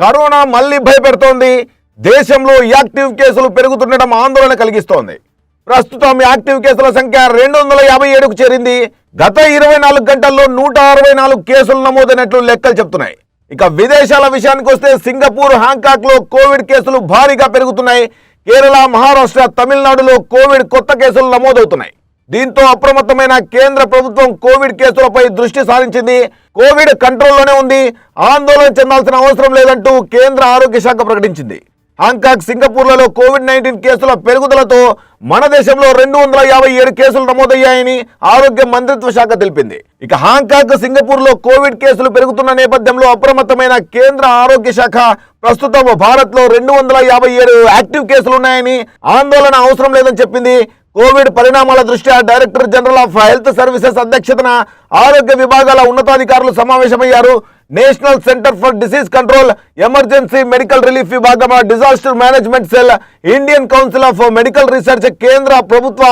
Corona మళ్ళీ భయపెడుతోంది. దేశంలో active కేసులు పెరుగుతుండడం ఆందోళన కలిగిస్తోంది. ప్రస్తుతం యాక్టివ్ కేసుల సంఖ్య 257కు చేరింది. గత 24 గంటల్లో 164 కేసులు నమోదైనట్లు లెక్కలు చెప్తున్నాయి. ఇక విదేశాల విషయానికి వస్తే సింగపూర్, హాంకాంగ్ లో కోవిడ్ కేసులు భారీగా పెరుగుతున్నాయి. కేరళ, మహారాష్ట్ర, తమిళనాడులో కోవిడ్ కొత్త కేసులు నమోదవుతున్నాయి. దీంతో అప్రమత్తమైన కేంద్ర ప్రభుత్వం కోవిడ్ కేసులపై దృష్టి సారించింది. కోవిడ్ కంట్రోల్లోనే ఉంది, ఆందోళన చెందాల్సిన అవసరం లేదంటూ కేంద్ర ఆరోగ్య శాఖ ప్రకటించింది. హాంకాంగ్, సింగపూర్లలో కోవిడ్-19 కేసుల పెరుగుదలతో మన దేశంలో 257 కేసులు నమోదయ్యాయని ఆరోగ్య మంత్రిత్వ శాఖ తెలిపింది. ఇక హాంకాంగ్, సింగపూర్లో కోవిడ్ కేసులు పెరుగుతున్న నేపథ్యంలో అప్రమత్తమైన కేంద్ర ఆరోగ్య శాఖ ప్రస్తుతం భారత్లో 257 యాక్టివ్ కేసులు ఉన్నాయని, ఆందోళన అవసరం లేదని చెప్పింది. కోవిడ్ పరిణామాల దృష్ట్యా director general of health services అధ్యక్షతన ఆరోగ్య విభాగాల ఉన్నతాధికారులు సమావేశమయ్యారు. National centre for disease control, emergency medical relief విభాగం, disaster management cell, Indian council of medical research, కేంద్ర ప్రభుత్వ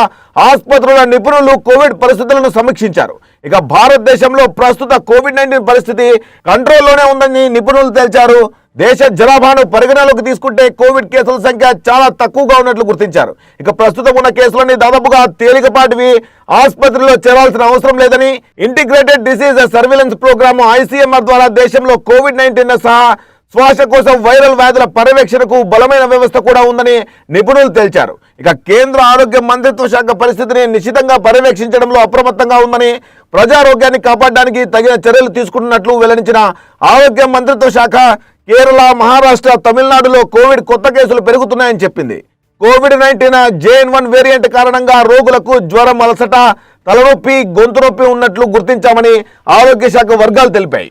ఆసుపత్రుల నిపుణులు కోవిడ్ పరిస్థితులను సమీక్షించారు. ఇక భారతదేశంలో ప్రస్తుత కోవిడ్-19 పరిస్థితి కంట్రోల్లోనే ఉందని నిపుణులు తేల్చారు. దేశ జనాభాను పరిగణలోకి తీసుకుంటే కోవిడ్ కేసుల సంఖ్య చాలా తక్కువగా ఉన్నట్లు గుర్తించారు. ఇక ప్రస్తుతం ఉన్న కేసులన్నీ దాదాపుగా తేలికపాటివి, ఆసుపత్రిలో చేరాల్సిన అవసరం లేదని, integrated disease surveillance programme ICMR ద్వారా దేశంలో కోవిడ్-19 సహా శ్వాసకోశ వైరల్ వ్యాధుల పర్యవేక్షణకు బలమైన వ్యవస్థ కూడా ఉందని నిపుణులు తేల్చారు. ఇక కేంద్ర ఆరోగ్య మంత్రిత్వ శాఖ పరిస్థితిని నిశితంగా పర్యవేక్షించడంలో అప్రమత్తంగా ఉందని, ప్రజారోగ్యాన్ని కాపాడడానికి తగిన చర్యలు తీసుకుంటున్నట్లు వెల్లడించిన ఆరోగ్య మంత్రిత్వ శాఖ కేరళ, మహారాష్ట్ర, తమిళనాడులో కోవిడ్ కొత్త కేసులు పెరుగుతున్నాయని చెప్పింది. కోవిడ్-19 JN1 వేరియంట్ కారణంగా రోగులకు జ్వరం, అలసట, తలనొప్పి, గొంతు నొప్పి ఉన్నట్లు గుర్తించామని ఆరోగ్య శాఖ వర్గాలు తెలిపాయి.